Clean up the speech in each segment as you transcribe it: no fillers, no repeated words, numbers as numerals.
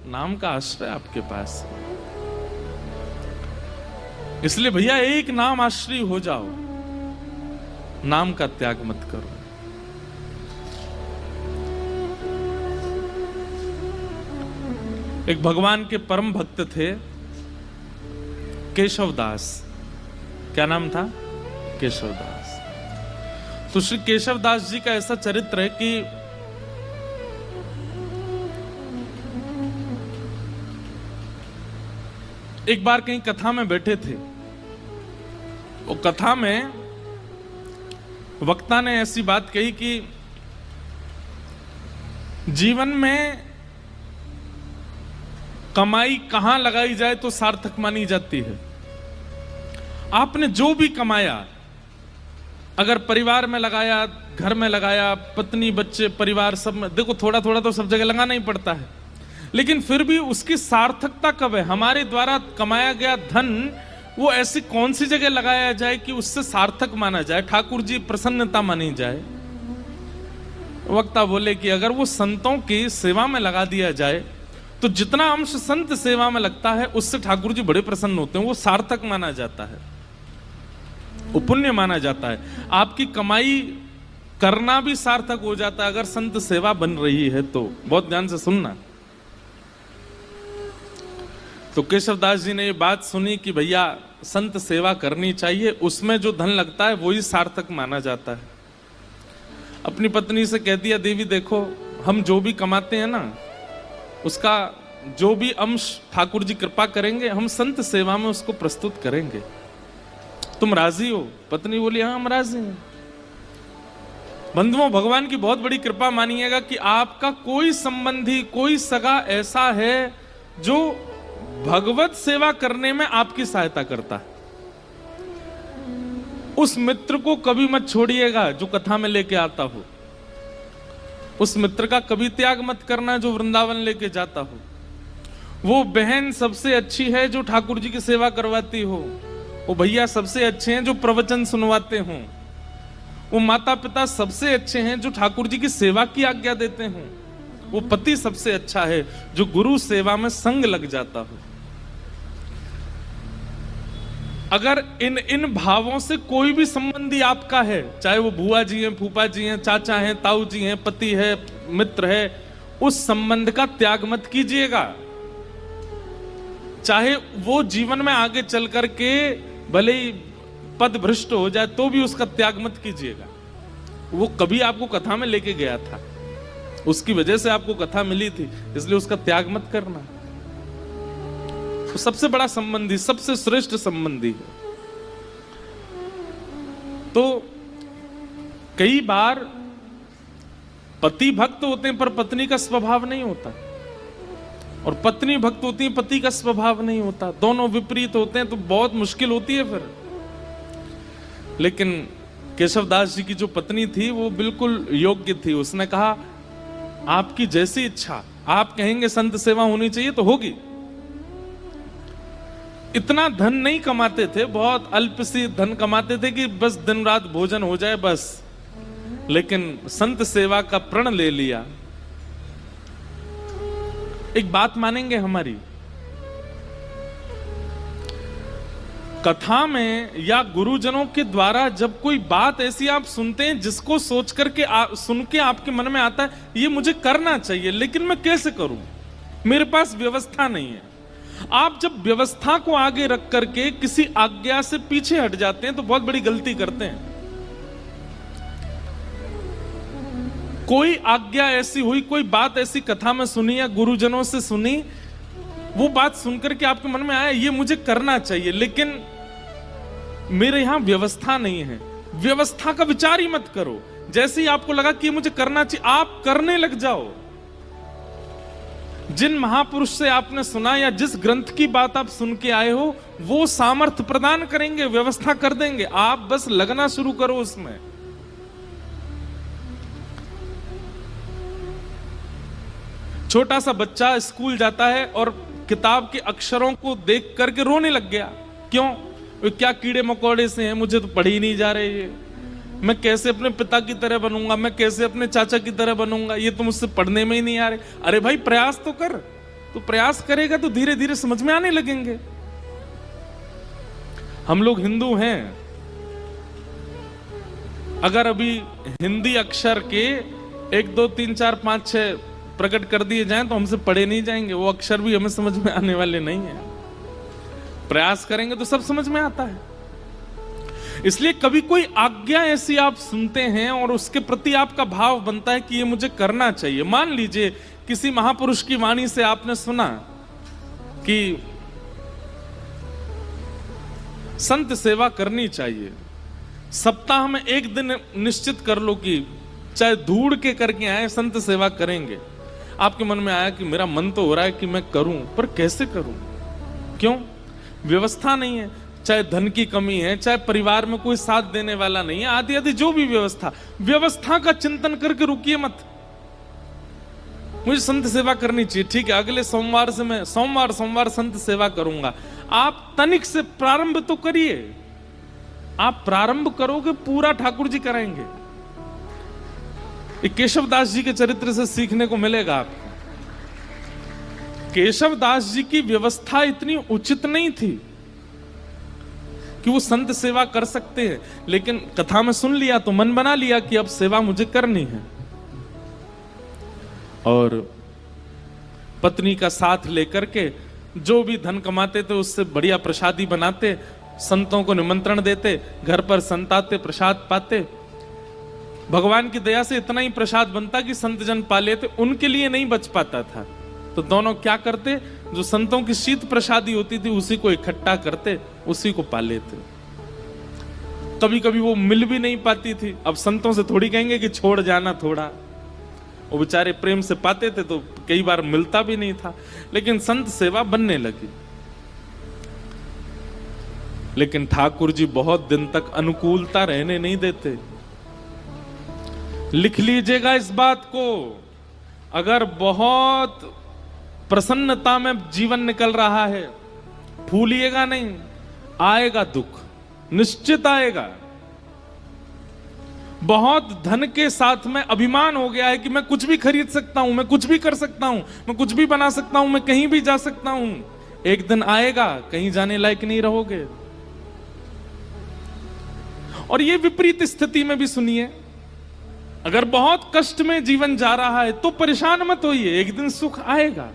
नाम का आश्रय आपके पास। इसलिए भैया एक नाम आश्रय हो जाओ, नाम का त्याग मत करो। एक भगवान के परम भक्त थे केशवदास। क्या नाम था? केशवदास। तो श्री केशवदास जी का ऐसा चरित्र है कि एक बार कहीं कथा में बैठे थे। वो कथा में वक्ता ने ऐसी बात कही कि जीवन में कमाई कहां लगाई जाए तो सार्थक मानी जाती है। आपने जो भी कमाया, अगर परिवार में लगाया, घर में लगाया, पत्नी बच्चे परिवार सब में, देखो थोड़ा थोड़ा तो सब जगह लगाना ही पड़ता है, लेकिन फिर भी उसकी सार्थकता कब है? हमारे द्वारा कमाया गया धन वो ऐसी कौन सी जगह लगाया जाए कि उससे सार्थक माना जाए, ठाकुर जी प्रसन्नता मानी जाए। वक्ता बोले कि अगर वो संतों की सेवा में लगा दिया जाए तो जितना अंश संत सेवा में लगता है उससे ठाकुर जी बड़े प्रसन्न होते हैं, वो सार्थक माना जाता है, वो पुण्य माना जाता है। आपकी कमाई करना भी सार्थक हो जाता है अगर संत सेवा बन रही है तो। बहुत ध्यान से सुनना। तो केशवदास जी ने ये बात सुनी कि भैया संत सेवा करनी चाहिए, उसमें जो धन लगता है वही सार्थक माना जाता है। अपनी पत्नी से कह दिया, देवी देखो हम जो भी कमाते हैं ना, उसका जो भी अंश ठाकुर जी कृपा करेंगे हम संत सेवा में उसको प्रस्तुत करेंगे, तुम राजी हो? पत्नी बोली हाँ हम राजी हैं। बंधुओं, भगवान की बहुत बड़ी कृपा मानिएगा कि आपका कोई संबंधी, कोई सगा ऐसा है जो भगवत सेवा करने में आपकी सहायता करता है। उस मित्र को कभी मत छोड़िएगा जो कथा में लेके आता हो। उस मित्र का कभी त्याग मत करना जो वृंदावन लेके जाता हो। वो बहन सबसे अच्छी है जो ठाकुर जी की सेवा करवाती हो। वो भैया सबसे अच्छे हैं जो प्रवचन सुनवाते हों। वो माता पिता सबसे अच्छे हैं जो ठाकुर जी की सेवा की आज्ञा देते हों। वो पति सबसे अच्छा है जो गुरु सेवा में संग लग जाता हो। अगर इन भावों से कोई भी संबंधी आपका है, चाहे वो बुआ जी हैं, फूफा जी हैं, चाचा हैं, ताऊ जी हैं, पति है, मित्र है, उस संबंध का त्याग मत कीजिएगा। चाहे वो जीवन में आगे चल करके भले ही पद भ्रष्ट हो जाए तो भी उसका त्याग मत कीजिएगा। वो कभी आपको कथा में लेके गया था, उसकी वजह से आपको कथा मिली थी, इसलिए उसका त्याग मत करना। तो सबसे बड़ा संबंधी, सबसे श्रेष्ठ संबंधी है। तो कई बार पति भक्त होते हैं पर पत्नी का स्वभाव नहीं होता, और पत्नी भक्त होती है, पति का स्वभाव नहीं होता। दोनों विपरीत होते हैं तो बहुत मुश्किल होती है फिर। लेकिन केशवदास जी की जो पत्नी थी वो बिल्कुल योग्य थी। उसने कहा आपकी जैसी इच्छा, आप कहेंगे संत सेवा होनी चाहिए तो होगी। इतना धन नहीं कमाते थे, बहुत अल्प सी धन कमाते थे कि बस दिन रात भोजन हो जाए बस, लेकिन संत सेवा का प्रण ले लिया। एक बात मानेंगे हमारी, कथा में या गुरुजनों के द्वारा जब कोई बात ऐसी आप सुनते हैं जिसको सोच करके सुन के आपके मन में आता है ये मुझे करना चाहिए, लेकिन मैं कैसे करूं, मेरे पास व्यवस्था नहीं है। आप जब व्यवस्था को आगे रख करके किसी आज्ञा से पीछे हट जाते हैं तो बहुत बड़ी गलती करते हैं। कोई आज्ञा ऐसी हुई, कोई बात ऐसी कथा में सुनी या गुरुजनों से सुनी, वो बात सुनकर के आपके मन में आया ये मुझे करना चाहिए, लेकिन मेरे यहां व्यवस्था नहीं है। व्यवस्था का विचार ही मत करो। जैसे ही आपको लगा कि ये मुझे करना चाहिए, आप करने लग जाओ। जिन महापुरुष से आपने सुना या जिस ग्रंथ की बात आप सुन के आए हो वो सामर्थ्य प्रदान करेंगे, व्यवस्था कर देंगे, आप बस लगना शुरू करो उसमें। छोटा सा बच्चा स्कूल जाता है और किताब के अक्षरों को देख करके रोने लग गया। क्यों? क्या कीड़े मकोड़े से हैं, मुझे तो पढ़ ही नहीं जा रहे ये, मैं कैसे अपने पिता की तरह बनूंगा, मैं कैसे अपने चाचा की तरह बनूंगा, ये तो मुझसे पढ़ने में ही नहीं आ रहे। अरे भाई प्रयास तो कर, तो प्रयास करेगा तो धीरे धीरे समझ में आने लगेंगे। हम लोग हिंदू हैं, अगर अभी हिंदी अक्षर के 1 2 3 4 5 6 प्रकट कर दिए जाएं तो हमसे पढ़े नहीं जाएंगे, वो अक्षर भी हमें समझ में आने वाले नहीं है। प्रयास करेंगे तो सब समझ में आता है। इसलिए कभी कोई आज्ञा ऐसी आप सुनते हैं और उसके प्रति आपका भाव बनता है कि ये मुझे करना चाहिए। मान लीजिए किसी महापुरुष की वाणी से आपने सुना कि संत सेवा करनी चाहिए, सप्ताह में 1 दिन निश्चित कर लो कि चाहे ढूंढ के करके आए संत सेवा करेंगे। आपके मन में आया कि मेरा मन तो हो रहा है कि मैं करूं, पर कैसे करूं? क्यों? व्यवस्था नहीं है, चाहे धन की कमी है, चाहे परिवार में कोई साथ देने वाला नहीं है, आदि आदि जो भी व्यवस्था का चिंतन करके रुकिए मत। मुझे संत सेवा करनी चाहिए, ठीक है, अगले सोमवार से मैं सोमवार संत सेवा करूंगा। आप तनिक से प्रारंभ तो करिए। आप प्रारंभ करोगे पूरा ठाकुर जी कराएंगे। केशव दास जी के चरित्र से सीखने को मिलेगा आपको। केशव दास जी की व्यवस्था इतनी उचित नहीं थी कि वो संत सेवा कर सकते हैं, लेकिन कथा में सुन लिया तो मन बना लिया कि अब सेवा मुझे करनी है, और पत्नी का साथ लेकर के जो भी धन कमाते थे उससे बढ़िया प्रसादी बनाते, संतों को निमंत्रण देते, घर पर संत आते, प्रसाद पाते। भगवान की दया से इतना ही प्रसाद बनता कि संत जन पा लेते, उनके लिए नहीं बच पाता था। तो दोनों क्या करते, जो संतों की शीत प्रसादी होती थी उसी को इकट्ठा करते, उसी को पा लेते। कभी कभी वो मिल भी नहीं पाती थी। अब संतों से थोड़ी कहेंगे कि छोड़ जाना थोड़ा, वो बेचारे प्रेम से पाते थे तो कई बार मिलता भी नहीं था, लेकिन संत सेवा बनने लगी। लेकिन ठाकुर जी बहुत दिन तक अनुकूलता रहने नहीं देते। लिख लीजिएगा इस बात को, अगर बहुत प्रसन्नता में जीवन निकल रहा है, भूलिएगा नहीं, आएगा दुख, निश्चित आएगा। बहुत धन के साथ में अभिमान हो गया है कि मैं कुछ भी खरीद सकता हूं, मैं कुछ भी कर सकता हूं, मैं कुछ भी बना सकता हूं, मैं कहीं भी जा सकता हूं। एक दिन आएगा कहीं जाने लायक नहीं रहोगे। और ये विपरीत स्थिति में भी सुनिए, अगर बहुत कष्ट में जीवन जा रहा है तो परेशान मत होइए, एक दिन सुख आएगा।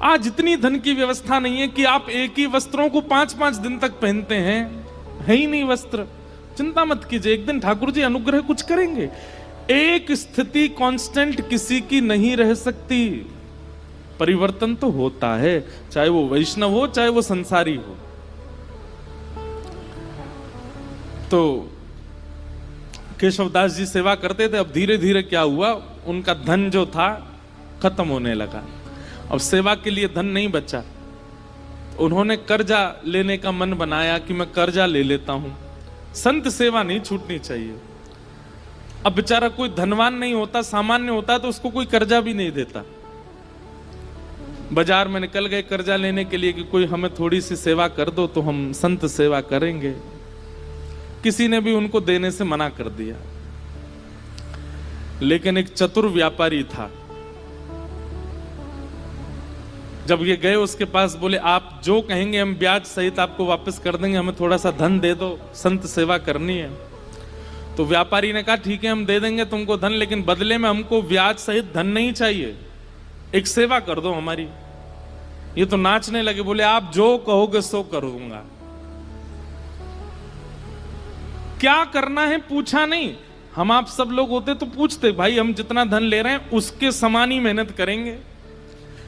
आज इतनी धन की व्यवस्था नहीं है कि आप एक ही वस्त्रों को 5-5 दिन तक पहनते हैं, है ही नहीं वस्त्र, चिंता मत कीजिए, एक दिन ठाकुर जी अनुग्रह कुछ करेंगे। एक स्थिति कांस्टेंट किसी की नहीं रह सकती, परिवर्तन तो होता है, चाहे वो वैष्णव हो चाहे वो संसारी हो। तो केशवदास जी सेवा करते थे। अब धीरे धीरे क्या हुआ, उनका धन जो था खत्म होने लगा, अब सेवा के लिए धन नहीं बचा। उन्होंने कर्जा लेने का मन बनाया कि मैं कर्जा ले लेता हूं, संत सेवा नहीं छूटनी चाहिए। अब बेचारा कोई धनवान नहीं होता, सामान्य होता तो उसको कोई कर्जा भी नहीं देता। बाजार में निकल गए कर्जा लेने के लिए कि कोई हमें थोड़ी सी सेवा कर दो तो हम संत सेवा करेंगे। किसी ने भी उनको देने से मना कर दिया। लेकिन एक चतुर व्यापारी था, जब ये गए उसके पास, बोले आप जो कहेंगे हम ब्याज सहित आपको वापस कर देंगे, हमें थोड़ा सा धन दे दो, संत सेवा करनी है। तो व्यापारी ने कहा ठीक है हम दे देंगे तुमको धन, लेकिन बदले में हमको ब्याज सहित धन नहीं चाहिए, एक सेवा कर दो हमारी। ये तो नाचने लगे, बोले आप जो कहोगे सो कर दूंगा। क्या करना है पूछा नहीं। हम आप सब लोग होते तो पूछते, भाई हम जितना धन ले रहे हैं उसके समान ही मेहनत करेंगे।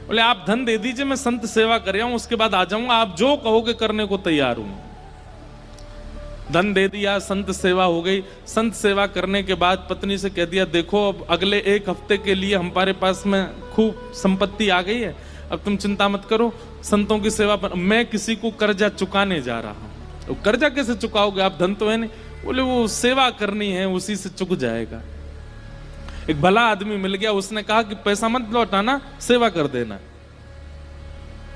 बोले आप धन दे दीजिए, मैं संत सेवा कर रहा हूं, उसके बाद आ जाऊंगा, आप जो कहोगे करने को तैयार हूं। धन दे दिया, संत सेवा हो गई। संत सेवा करने के बाद पत्नी से कह दिया देखो अब अगले 1 हफ्ते के लिए हमारे पास में खूब संपत्ति आ गई है, अब तुम चिंता मत करो, संतों की सेवा पर मैं किसी को कर्जा चुकाने जा रहा हूं। तो कर्जा कैसे चुकाओगे, आप धन तो है नहीं। बोले वो सेवा करनी है, उसी से चुक जाएगा। एक भला आदमी मिल गया, उसने कहा कि पैसा मत लौटाना, सेवा कर देना।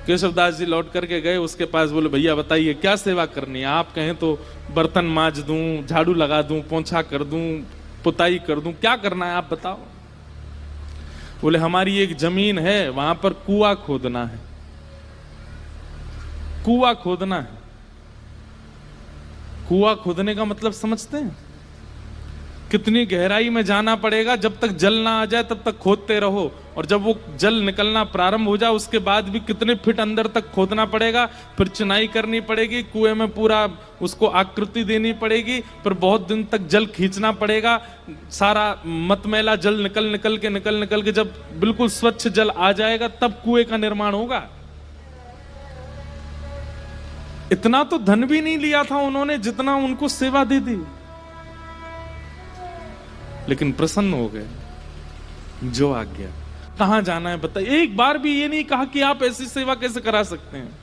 केशवदास जी लौट करके गए उसके पास, बोले भैया बताइए क्या सेवा करनी है। आप कहें तो बर्तन मांज दूं, झाड़ू लगा दूं, पोंछा कर दूं, पुताई कर दूं, क्या करना है आप बताओ। बोले हमारी एक जमीन है, वहां पर कुआं खोदना है, कुआं खोदना है। कुआं खोदने का मतलब समझते हैं? कितनी गहराई में जाना पड़ेगा, जब तक जल ना आ जाए तब तक खोदते रहो, और जब वो जल निकलना प्रारंभ हो जाए उसके बाद भी कितने फीट अंदर तक खोदना पड़ेगा, फिर चिनाई करनी पड़ेगी, कुएं में पूरा उसको आकृति देनी पड़ेगी, फिर बहुत दिन तक जल खींचना पड़ेगा, सारा मतमैला जल निकल के जब बिल्कुल स्वच्छ जल आ जाएगा तब कुएं का निर्माण होगा। इतना तो धन भी नहीं लिया था उन्होंने जितना उनको सेवा दे दी, लेकिन प्रसन्न हो गए। जो आ गया, कहां जाना है बताइए। एक बार भी ये नहीं कहा कि आप ऐसी सेवा कैसे करा सकते हैं।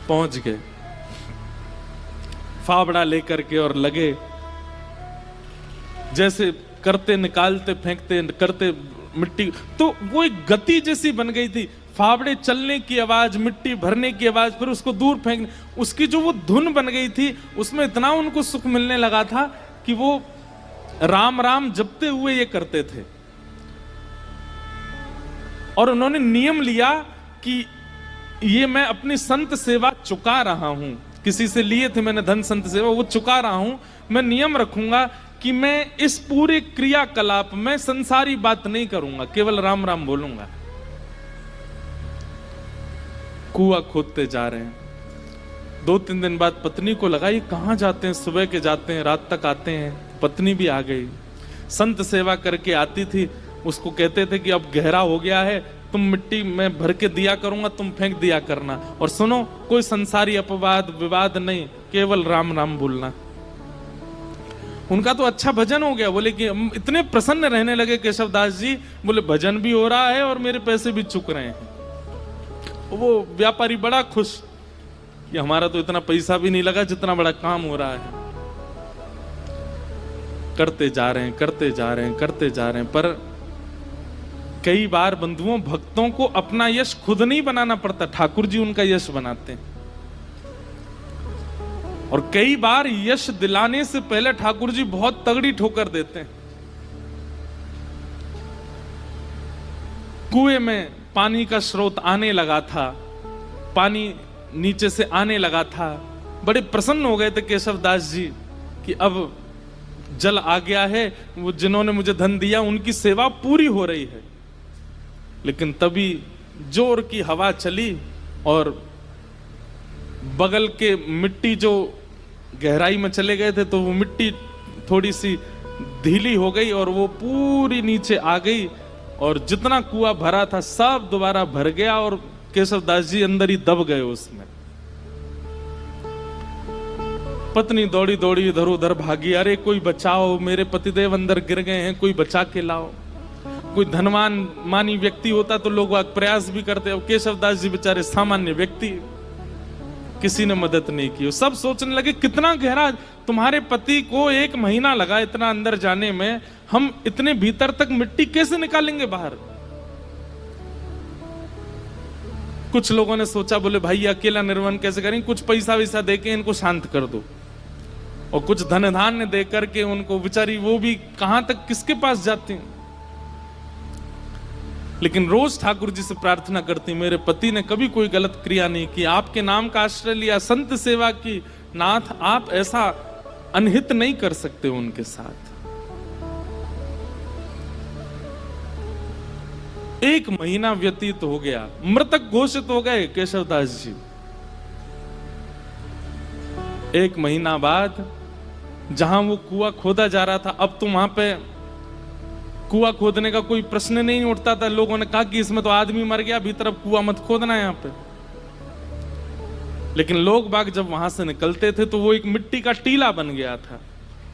पहुंच गए फावड़ा लेकर के और लगे, जैसे करते निकालते फेंकते करते मिट्टी, तो वो एक गति जैसी बन गई थी। फावड़े चलने की आवाज, मिट्टी भरने की आवाज, फिर उसको दूर फेंकने, उसकी जो वो धुन बन गई थी उसमें इतना उनको सुख मिलने लगा था कि वो राम राम जपते हुए ये करते थे। और उन्होंने नियम लिया कि ये मैं अपनी संत सेवा चुका रहा हूं, किसी से लिए थे मैंने धन संत सेवा, वो चुका रहा हूं। मैं नियम रखूंगा कि मैं इस पूरे क्रियाकलाप में संसारी बात नहीं करूंगा, केवल राम राम बोलूंगा। कुआं खोदते जा रहे हैं। 2-3 दिन बाद पत्नी को लगा ये कहां जाते हैं, सुबह के जाते हैं रात तक आते हैं। पत्नी भी आ गई, संत सेवा करके आती थी, उसको कहते थे कि अब गहरा हो गया है, तुम मिट्टी में भर के दिया करूंगा, तुम फेंक दिया करना, और सुनो कोई संसारी अपवाद विवाद नहीं, केवल राम नाम बोलना। उनका तो अच्छा भजन हो गया। बोले कि इतने प्रसन्न रहने लगे केशवदास जी, बोले भजन भी हो रहा है और मेरे पैसे भी चुक रहे हैं। वो व्यापारी बड़ा खुश कि हमारा तो इतना पैसा भी नहीं लगा जितना बड़ा काम हो रहा है। करते जा रहे हैं, पर कई बार बंधुओं भक्तों को अपना यश खुद नहीं बनाना पड़ता, ठाकुर जी उनका यश बनाते हैं। और कई बार यश दिलाने से पहले ठाकुर जी बहुत तगड़ी ठोकर देते हैं। कुएं में पानी का स्रोत आने लगा था, पानी नीचे से आने लगा था। बड़े प्रसन्न हो गए थे केशवदास जी कि अब जल आ गया है, वो जिन्होंने मुझे धन दिया उनकी सेवा पूरी हो रही है। लेकिन तभी जोर की हवा चली और बगल के मिट्टी जो गहराई में चले गए थे, तो वो मिट्टी थोड़ी सी ढीली हो गई और वो पूरी नीचे आ गई, और जितना कुआं भरा था सब दोबारा भर गया और केशवदास जी अंदर ही दब गए उसमें। पत्नी दौड़ी दौड़ी इधर उधर भागी, अरे कोई बचाओ, मेरे पतिदेव अंदर गिर गए हैं, कोई बचा के लाओ। कोई धनवान मानी व्यक्ति होता तो लोग प्रयास भी करते, अब केशवदास जी बेचारे सामान्य व्यक्ति, किसी ने मदद नहीं की। सब सोचने लगे कितना गहरा, तुम्हारे पति को 1 महीना लगा इतना अंदर जाने में, हम इतने भीतर तक मिट्टी कैसे निकालेंगे बाहर। कुछ लोगों ने सोचा, बोले भाई अकेला निर्वन कैसे करेंगे, कुछ पैसा वैसा देके इनको शांत कर दो, और कुछ धन धान्य दे करके उनको, बेचारी वो भी कहां तक किसके पास जाती हैं। लेकिन रोज ठाकुर जी से प्रार्थना करती, मेरे पति ने कभी कोई गलत क्रिया नहीं की, आपके नाम का आश्रय लिया, संत सेवा की, नाथ आप ऐसा अनहित नहीं कर सकते उनके साथ। 1 महीना व्यतीत हो गया, मृतक घोषित हो गए केशवदास जी। 1 महीना बाद जहां वो कुआं खोदा जा रहा था, अब तो वहां पे कुआं खोदने का कोई प्रश्न नहीं उठता था। लोगों ने कहा कि इसमें तो आदमी मर गया, भीतर अब कुआं मत खोदना यहां पे। लेकिन लोग बाग जब वहां से निकलते थे तो वो एक मिट्टी का टीला बन गया था।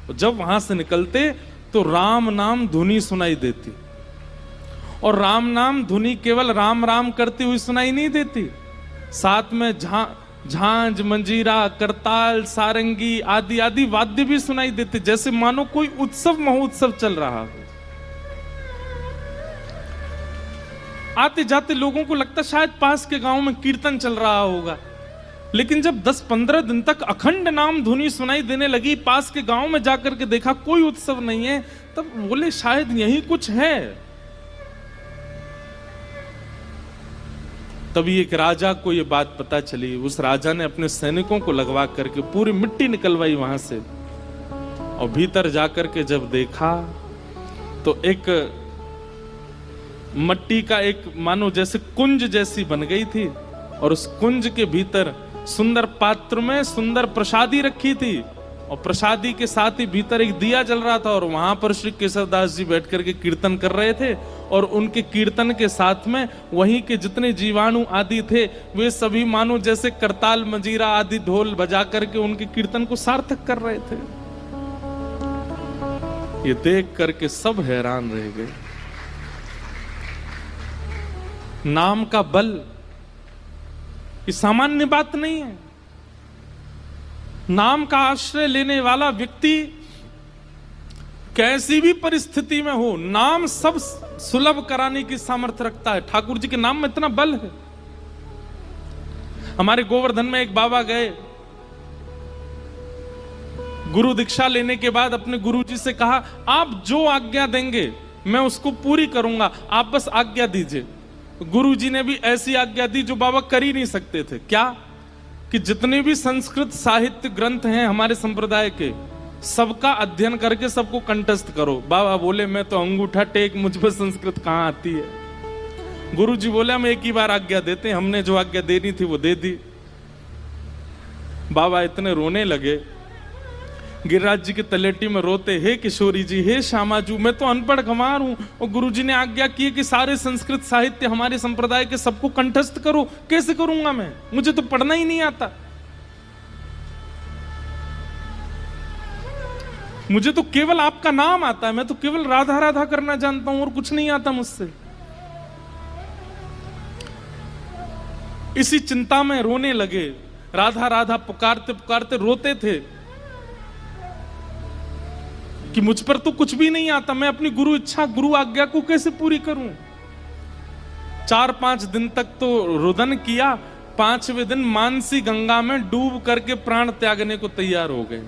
तो जब वहां से निकलते तो राम नाम धुनी सुनाई देती, और राम नाम धुनी केवल राम राम करती हुई सुनाई नहीं देती, साथ में झांझ, मंजीरा, करताल, सारंगी आदि आदि वाद्य भी सुनाई देते, जैसे मानो कोई उत्सव महोत्सव चल रहा हो। आते जाते लोगों को लगता शायद पास के गांव में कीर्तन चल रहा होगा। लेकिन जब 10-15 दिन तक अखंड नाम धुनी सुनाई देने लगी, पास के गांव में जाकर के देखा कोई उत्सव नहीं है, तब बोले शायद यही कुछ है। तभी एक राजा को ये बात पता चली। उस राजा ने अपने सैनिकों को लगवा करके पूरी मिट्टी निकलवाई वहां से, और भीतर जाकर के जब देखा तो एक मट्टी का एक मानो जैसे कुंज जैसी बन गई थी, और उस कुंज के भीतर सुंदर पात्र में सुंदर प्रसादी रखी थी, और प्रसादी के साथ ही भीतर एक दिया जल रहा था, और वहां पर श्री केशवदास जी बैठ करके कीर्तन कर रहे थे, और उनके कीर्तन के साथ में वहीं के जितने जीवाणु आदि थे वे सभी मानो जैसे करताल मंजीरा आदि ढोल बजा करके उनके कीर्तन को सार्थक कर रहे थे। ये देख करके सब हैरान रह गए। नाम का बल ये सामान्य बात नहीं है। नाम का आश्रय लेने वाला व्यक्ति कैसी भी परिस्थिति में हो, नाम सब सुलभ कराने की सामर्थ्य रखता है। ठाकुर जी के नाम में इतना बल है। हमारे गोवर्धन में एक बाबा गए, गुरु दीक्षा लेने के बाद अपने गुरु जी से कहा, आप जो आज्ञा देंगे मैं उसको पूरी करूंगा, आप बस आज्ञा दीजिए। गुरु जी ने भी ऐसी आज्ञा दी जो बाबा कर ही नहीं सकते थे। क्या? कि जितने भी संस्कृत साहित्य ग्रंथ हैं हमारे संप्रदाय के, सबका अध्ययन करके सबको कंठस्थ करो। बाबा बोले मैं तो अंगूठा टेक, मुझ पर संस्कृत कहां आती है। गुरु जी बोले हम एक ही बार आज्ञा देते हैं, हमने जो आज्ञा देनी थी वो दे दी। बाबा इतने रोने लगे, गिरिराज जी के तलेटी में रोते, हे किशोरी जी, हे श्यामाजू, मैं तो अनपढ़ गंवार हूं, और गुरुजी ने आज्ञा की कि सारे संस्कृत साहित्य हमारे संप्रदाय के सबको कंठस्थ करो। कैसे करूंगा मैं, मुझे तो पढ़ना ही नहीं आता, मुझे तो केवल आपका नाम आता है, मैं तो केवल राधा राधा करना जानता हूं और कुछ नहीं आता मुझसे। इसी चिंता में रोने लगे, राधा राधा पुकारते पुकारते रोते थे कि मुझ पर तो कुछ भी नहीं आता, मैं अपनी गुरु इच्छा गुरु आज्ञा को कैसे पूरी करूं। 4-5 दिन तक तो रुदन किया, 5वें दिन मानसी गंगा में डूब करके प्राण त्यागने को तैयार हो गए।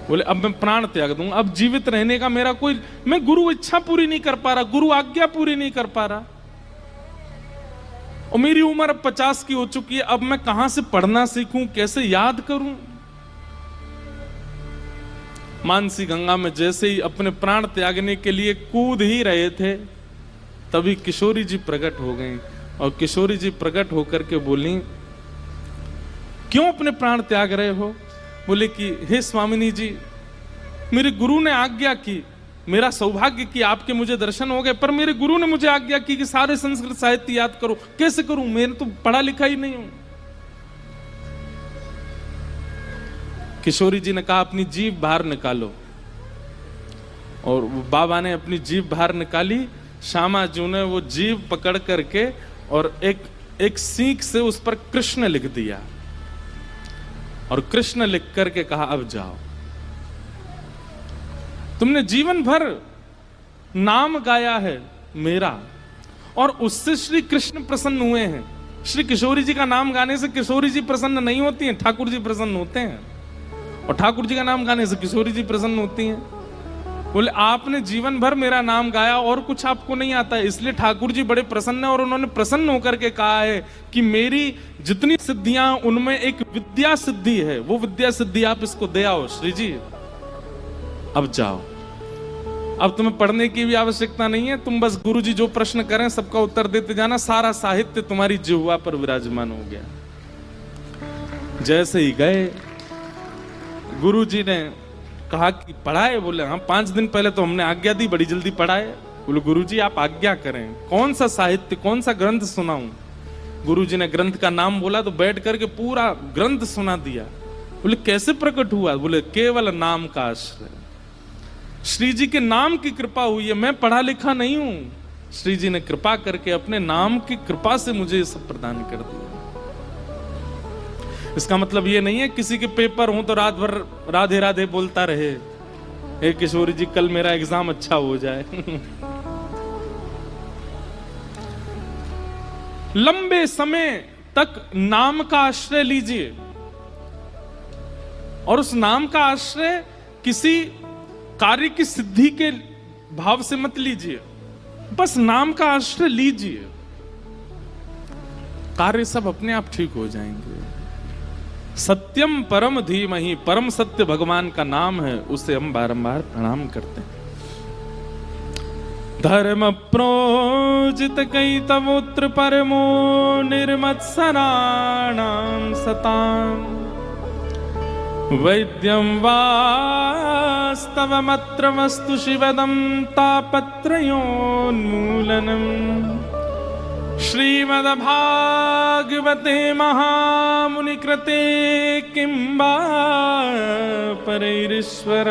बोले अब मैं प्राण त्याग दूंगा, अब जीवित रहने का मेरा कोई, मैं गुरु इच्छा पूरी नहीं कर पा रहा, गुरु आज्ञा पूरी नहीं कर पा रहा, और मेरी उम्र अब 50 की हो चुकी है, अब मैं कहां से पढ़ना सीखूं, कैसे याद करूं। मानसी गंगा में जैसे ही अपने प्राण त्यागने के लिए कूद ही रहे थे, तभी किशोरी जी प्रकट हो गई, और किशोरी जी प्रकट होकर के बोली, क्यों अपने प्राण त्याग रहे हो? बोले कि हे स्वामिनी जी, मेरे गुरु ने आज्ञा की, मेरा सौभाग्य कि आपके मुझे दर्शन हो गए, पर मेरे गुरु ने मुझे आज्ञा की कि सारे संस्कृत साहित्य याद करो, कैसे करूं, मैंने तो पढ़ा लिखा ही नहीं हूं। किशोरी जी ने कहा अपनी जीभ बाहर निकालो, और बाबा ने अपनी जीभ बाहर निकाली। श्यामा जी ने वो जीभ पकड़ करके और एक सीख से उस पर कृष्ण लिख दिया, और कृष्ण लिख करके कहा अब जाओ, तुमने जीवन भर नाम गाया है मेरा, और उससे श्री कृष्ण प्रसन्न हुए हैं। श्री किशोरी जी का नाम गाने से किशोरी जी प्रसन्न नहीं होती हैं, ठाकुर जी प्रसन्न होते हैं, और ठाकुर जी का नाम गाने से किशोरी जी प्रसन्न होती हैं। बोले आपने जीवन भर मेरा नाम गाया और कुछ आपको नहीं आता है, इसलिए ठाकुर जी बड़े प्रसन्न है, और उन्होंने प्रसन्न होकर के कहा है कि मेरी जितनी सिद्धियां उनमें एक विद्या सिद्धि है, वो विद्या सिद्धि आप इसको दे आओ श्री जी, अब जाओ, अब तुम्हें पढ़ने की भी आवश्यकता नहीं है, तुम बस गुरु जी जो प्रश्न करें सबका उत्तर देते जाना, सारा साहित्य तुम्हारी जिह्वा पर विराजमान हो गया। जैसे ही गए, गुरु जी ने कहा कि पढ़ाए? बोले हाँ, 5 दिन पहले तो हमने आज्ञा दी, बड़ी जल्दी पढ़ाए। बोले गुरु जी आप आज्ञा करें, कौन सा साहित्य, कौन सा ग्रंथ सुनाऊं? गुरु जी ने ग्रंथ का नाम बोला तो बैठ करके पूरा ग्रंथ सुना दिया। बोले कैसे प्रकट हुआ? बोले केवल नाम का आश्रय, श्री जी के नाम की कृपा हुई है, मैं पढ़ा लिखा नहीं हूं, श्री जी ने कृपा करके अपने नाम की कृपा से मुझे ये सब प्रदान कर दिया। इसका मतलब ये नहीं है किसी के पेपर हो तो रात भर राधे राधे बोलता रहे, हे किशोरी जी कल मेरा एग्जाम अच्छा हो जाए। लंबे समय तक नाम का आश्रय लीजिए, और उस नाम का आश्रय किसी कार्य की सिद्धि के भाव से मत लीजिए, बस नाम का आश्रय लीजिए, कार्य सब अपने आप ठीक हो जाएंगे। सत्यम परम धीमहि, परम सत्य भगवान का नाम है, उसे हम बारंबार प्रणाम करते हैं। धर्म प्रोजित कई तवोत्र परमो निर्मत्सराणां सताम् वैद्यं वास्तवमत्र वस्तु शिवदं तापत्रयोन्मूलनम् श्रीमद्भागवते महामुनिकृते किं वा परैरीश्वर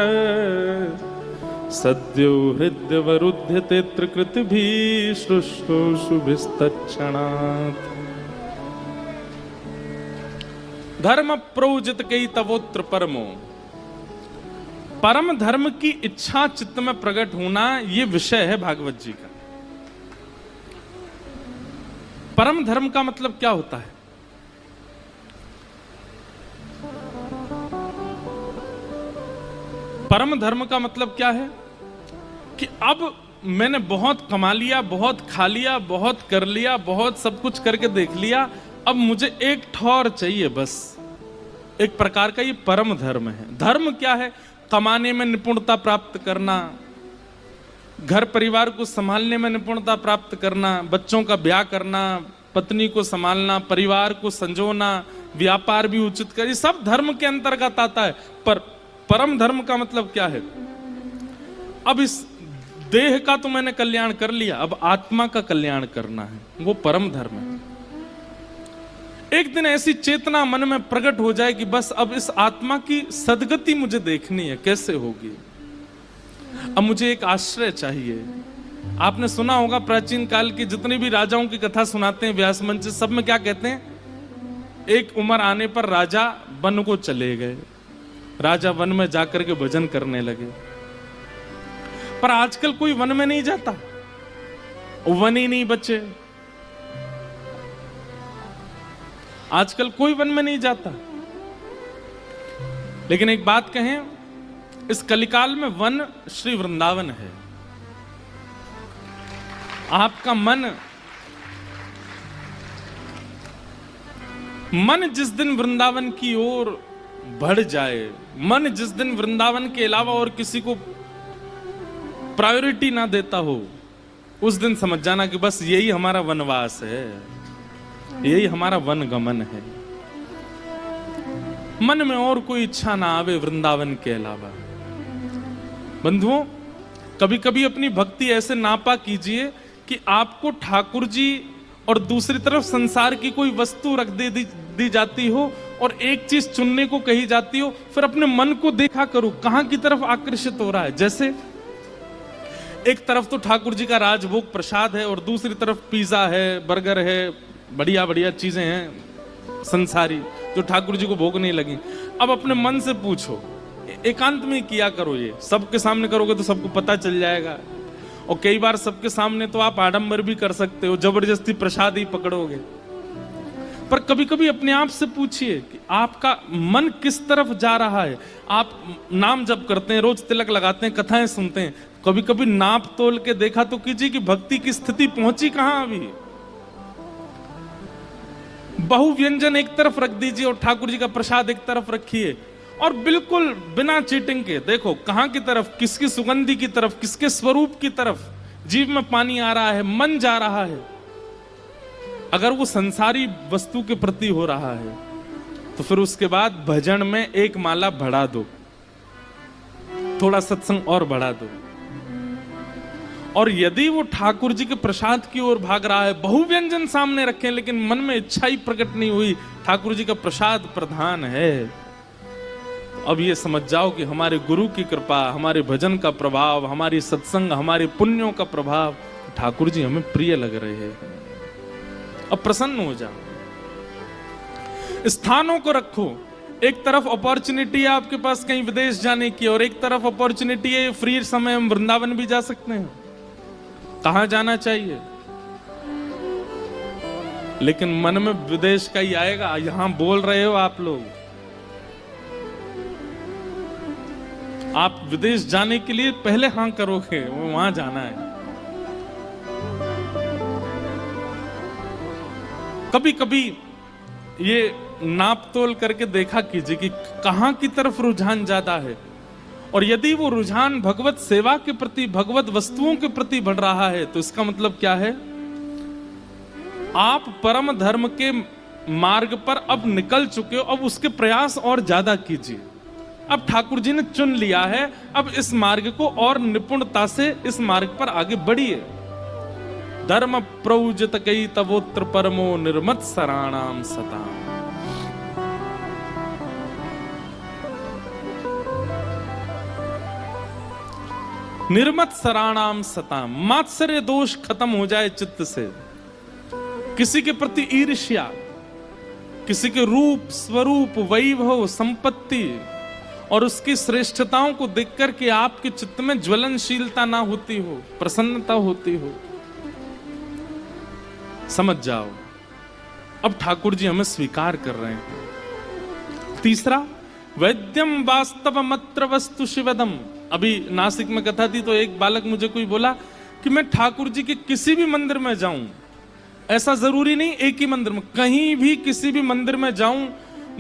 सद्यो हृद्यवरुध्यते त्रिकृतिभिः शुश्रूषुभिस्तत्क्षणात्। धर्म प्रोजित कई तवोत्र परमो, परम धर्म की इच्छा चित्त में प्रकट होना, ये विषय है भागवत जी का। परम धर्म का मतलब क्या होता है? परम धर्म का मतलब क्या है कि अब मैंने बहुत कमा लिया, बहुत खा लिया, बहुत कर लिया, बहुत सब कुछ करके देख लिया, अब मुझे एक ठौर चाहिए बस। एक प्रकार का ये परम धर्म है। धर्म क्या है? कमाने में निपुणता प्राप्त करना, घर परिवार को संभालने में निपुणता प्राप्त करना, बच्चों का ब्याह करना, पत्नी को संभालना, परिवार को संजोना, व्यापार भी उचित कर, ये सब धर्म के अंतर्गत आता है। पर परम धर्म का मतलब क्या है? अब इस देह का तो मैंने कल्याण कर लिया, अब आत्मा का कल्याण करना है, वो परम धर्म है। एक दिन ऐसी चेतना मन में प्रकट हो जाए कि बस अब इस आत्मा की सदगति मुझे देखनी है, कैसे होगी? अब मुझे एक आश्रय चाहिए। आपने सुना होगा प्राचीन काल की जितनी भी राजाओं की कथा सुनाते हैं व्यास मंच, सब में क्या कहते हैं? एक उम्र आने पर राजा वन को चले गए, राजा वन में जाकर के भजन करने लगे। पर आजकल कोई वन में नहीं जाता, वन ही नहीं बचे। आजकल कोई वन में नहीं जाता। लेकिन एक बात कहें, इस कलिकाल में वन श्री वृंदावन है। आपका मन जिस दिन वृंदावन की ओर बढ़ जाए, मन जिस दिन वृंदावन के अलावा और किसी को प्रायोरिटी ना देता हो, उस दिन समझ जाना कि बस यही हमारा वनवास है, यही हमारा वन गमन है। मन में और कोई इच्छा ना आवे वृंदावन के अलावा। बंधुओं, कभी कभी अपनी भक्ति ऐसे नापा कीजिए कि आपको ठाकुर जी और दूसरी तरफ संसार की कोई वस्तु रख दी जाती हो और एक चीज चुनने को कही जाती हो, फिर अपने मन को देखा करो कहां की तरफ आकर्षित हो रहा है। जैसे एक तरफ तो ठाकुर जी का राजभोग प्रसाद है और दूसरी तरफ पिज्जा है, बर्गर है, बढ़िया बढ़िया चीजें हैं संसारी जो ठाकुर जी को भोग नहीं लगी। अब अपने मन से पूछो, एकांत में किया करो, ये सबके सामने करोगे तो सबको पता चल जाएगा। और कई बार सबके सामने तो आप आडंबर भी कर सकते हो, जबरदस्ती प्रसाद ही पकड़ोगे। पर कभी कभी अपने आप से पूछिए कि आपका मन किस तरफ जा रहा है। आप नाम जप करते हैं, रोज तिलक लगाते हैं, कथाएं सुनते हैं, कभी कभी नाप तोल के देखा तो कीजिए कि भक्ति की स्थिति पहुंची कहां अभी। बहु व्यंजन एक तरफ रख दीजिए और ठाकुर जी का प्रसाद एक तरफ रखिए और बिल्कुल बिना चीटिंग के देखो कहां की तरफ, किसकी सुगंधी की तरफ, किसके स्वरूप की तरफ जीव में पानी आ रहा है, मन जा रहा है। अगर वो संसारी वस्तु के प्रति हो रहा है तो फिर उसके बाद भजन में एक माला बढ़ा दो, थोड़ा सत्संग और बढ़ा दो। और यदि वो ठाकुर जी के प्रसाद की ओर भाग रहा है, बहु व्यंजन सामने रखें लेकिन मन में इच्छा ही प्रकट नहीं हुई, ठाकुर जी का प्रसाद प्रधान है, अब ये समझ जाओ कि हमारे गुरु की कृपा, हमारे भजन का प्रभाव, हमारी सत्संग, हमारे पुण्यों का प्रभाव, ठाकुर जी हमें प्रिय लग रहे हैं। अब प्रसन्न हो जाओ। स्थानों को रखो, एक तरफ अपॉर्चुनिटी है आपके पास कहीं विदेश जाने की और एक तरफ अपॉर्चुनिटी है फ्री समय हम वृंदावन भी जा सकते हैं। कहां जाना चाहिए? लेकिन मन में विदेश का ही आएगा। यहां बोल रहे हो आप लोग, आप विदेश जाने के लिए पहले हाँ करोगे, वो वहां जाना है। कभी कभी ये नाप तोल करके देखा कीजिए कि कहां की तरफ रुझान ज्यादा है, और यदि वो रुझान भगवत सेवा के प्रति, भगवत वस्तुओं के प्रति बढ़ रहा है, तो इसका मतलब क्या है? आप परम धर्म के मार्ग पर अब निकल चुके हो, अब उसके प्रयास और ज्यादा कीजिए। अब ठाकुर जी ने चुन लिया है, अब इस मार्ग को और निपुणता से इस मार्ग पर आगे बढ़िए। धर्म प्रौजत कई तवोत्र परमो निर्मत सराणाम सताम। निर्मत सराणाम सताम, मात्सर्य दोष खत्म हो जाए चित्त से। किसी के प्रति ईर्ष्या, किसी के रूप, स्वरूप, वैभव, संपत्ति और उसकी श्रेष्ठताओं को देखकर के आपके चित्त में ज्वलनशीलता ना होती हो, प्रसन्नता होती हो, समझ जाओ अब ठाकुर जी हमें स्वीकार कर रहे हैं। तीसरा, वैद्यम वास्तव मत्र वस्तु शिवदम। अभी नासिक में कथा थी तो एक बालक मुझे कोई बोला कि मैं ठाकुर जी के किसी भी मंदिर में जाऊं, ऐसा जरूरी नहीं एक ही मंदिर में, कहीं भी किसी भी मंदिर में जाऊं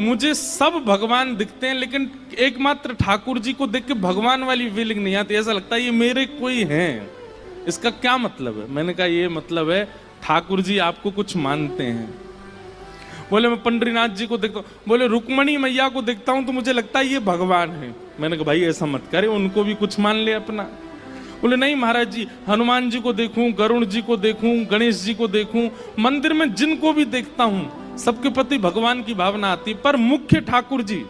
मुझे सब भगवान दिखते हैं, लेकिन एकमात्र ठाकुर जी को देख के भगवान वाली फीलिंग नहीं आती, ऐसा लगता है ये मेरे कोई हैं। इसका क्या मतलब है? मैंने कहा ये मतलब है ठाकुर जी आपको कुछ मानते हैं। बोले मैं पंडरीनाथ जी को देखता हूँ, बोले रुक्मणी मैया को देखता हूं तो मुझे लगता है ये भगवान है। मैंने कहा भाई ऐसा मत करे, उनको भी कुछ मान ले अपना। बोले नहीं महाराज जी, हनुमान जी को देखूं, गरुण जी को देखूं, गणेश जी को देखूं, मंदिर में जिनको भी देखता हूं सबके प्रति भगवान की भावना आती, पर मुख्य ठाकुर जी,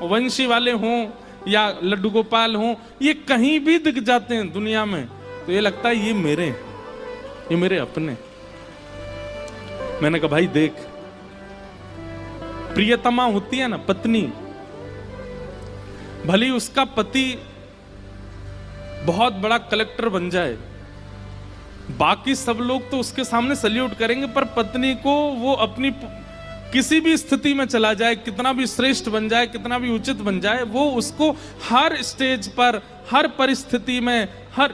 वंशी वाले हों या लड्डू गोपाल हों, ये कहीं भी दिख जाते हैं दुनिया में तो ये लगता है ये मेरे हैं, ये मेरे अपने। मैंने कहा भाई देख, प्रियतमा होती है ना पत्नी, भली उसका पति बहुत बड़ा कलेक्टर बन जाए, बाकी सब लोग तो उसके सामने सल्यूट करेंगे, पर पत्नी को वो अपनी किसी भी स्थिति में चला जाए, कितना भी श्रेष्ठ बन जाए, कितना भी उचित बन जाए, वो उसको हर स्टेज पर, हर परिस्थिति में, हर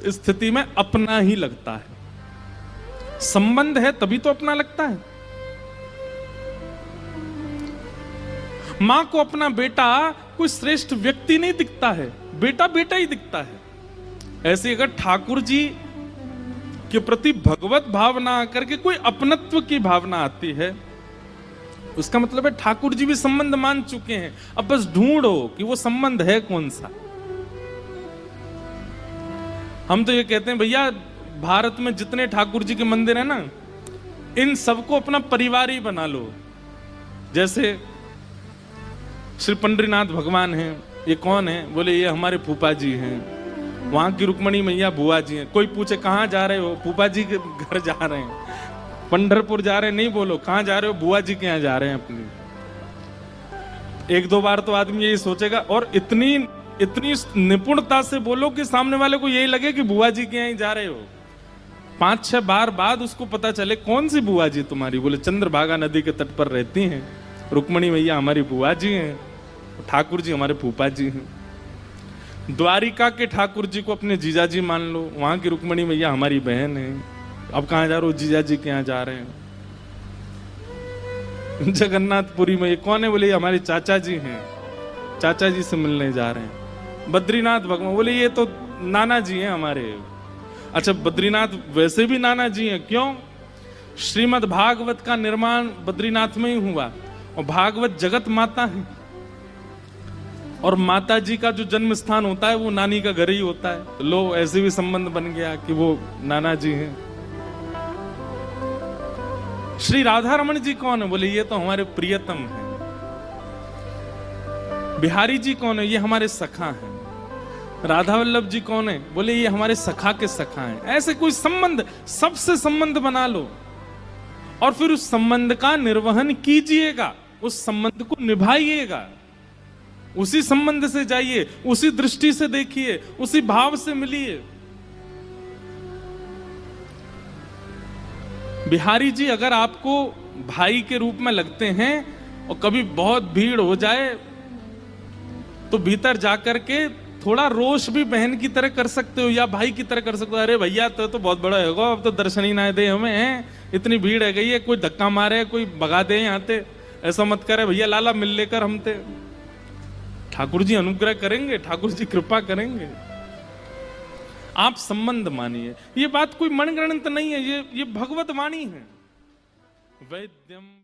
स्थिति में अपना ही लगता है। संबंध है तभी तो अपना लगता है। मां को अपना बेटा कोई श्रेष्ठ व्यक्ति नहीं दिखता है, बेटा बेटा ही दिखता है। ऐसे अगर ठाकुर जी के प्रति भगवत भावना करके कोई अपनत्व की भावना आती है, उसका मतलब है ठाकुर जी भी संबंध मान चुके हैं, अब बस ढूंढो कि वो संबंध है कौन सा। हम तो ये कहते हैं भैया भारत में जितने ठाकुर जी के मंदिर है ना, इन सबको अपना परिवार ही बना लो। जैसे श्री पंडरीनाथ भगवान हैं, ये कौन है? बोले ये हमारे फूफा जी हैं। वहां की रुक्मणी मैया बुआ जी हैं। कोई पूछे कहाँ जा रहे हो? फूफा जी के घर जा रहे हैं। पंढरपुर जा रहे हैं नहीं बोलो, कहाँ जा रहे हो? बुआ जी के यहाँ जा रहे हैं अपनी। एक दो बार तो आदमी यही सोचेगा, और इतनी निपुणता से बोलो कि सामने वाले को यही लगे कि बुआ जी के यहाँ ही जा रहे हो। 5-6 बार बाद उसको पता चले कौन सी बुआ जी तुम्हारी? बोले चंद्रभागा नदी के तट पर रहती हैं, रुक्मणी मैया हमारी बुआ जी हैं, ठाकुर जी हमारे फूफा जी हैं। द्वारिका के ठाकुर जी को अपने जीजा जी मान लो, वहां की रुक्मणी मैया हमारी बहन है। अब कहाँ जा रहे हो? जीजा जी के यहाँ जा रहे हैं। जगन्नाथपुरी में ये कौन है? बोले ये हमारे चाचा जी हैं, चाचा जी से मिलने जा रहे हैं। बद्रीनाथ भगवान, बोले ये तो नाना जी हैं हमारे। अच्छा बद्रीनाथ वैसे भी नाना जी हैं, क्यों? श्रीमद् भागवत का निर्माण बद्रीनाथ में ही हुआ, और भागवत जगत माता है, और माता जी का जो जन्म स्थान होता है वो नानी का घर ही होता है। तो लो ऐसे भी संबंध बन गया कि वो नाना जी हैं। श्री राधा रमन जी कौन है? बोले ये तो हमारे प्रियतम हैं। बिहारी जी कौन है? ये हमारे सखा हैं। राधा वल्लभ जी कौन है? बोले ये हमारे सखा के सखा हैं। ऐसे कोई संबंध, सबसे संबंध बना लो और फिर उस संबंध का निर्वहन कीजिएगा, उस संबंध को निभाइएगा, उसी संबंध से जाइए, उसी दृष्टि से देखिए, उसी भाव से मिलिए। बिहारी जी अगर आपको भाई के रूप में लगते हैं और कभी बहुत भीड़ हो जाए तो भीतर जाकर के थोड़ा रोष भी बहन की तरह कर सकते हो या भाई की तरह कर सकते हो। अरे भैया तो बहुत बड़ा होगा, अब तो दर्शन ही ना दे हमें, इतनी भीड़ है गई है, कोई धक्का मारे कोई भगा दे यहाँ ते, ऐसा मत करे भैया, लाला मिल लेकर हम ते। ठाकुर जी अनुग्रह करेंगे, ठाकुर जी कृपा करेंगे। आप संबंध मानिए, ये बात कोई मनगणंत नहीं है, ये भगवत वाणी है। वैद्यम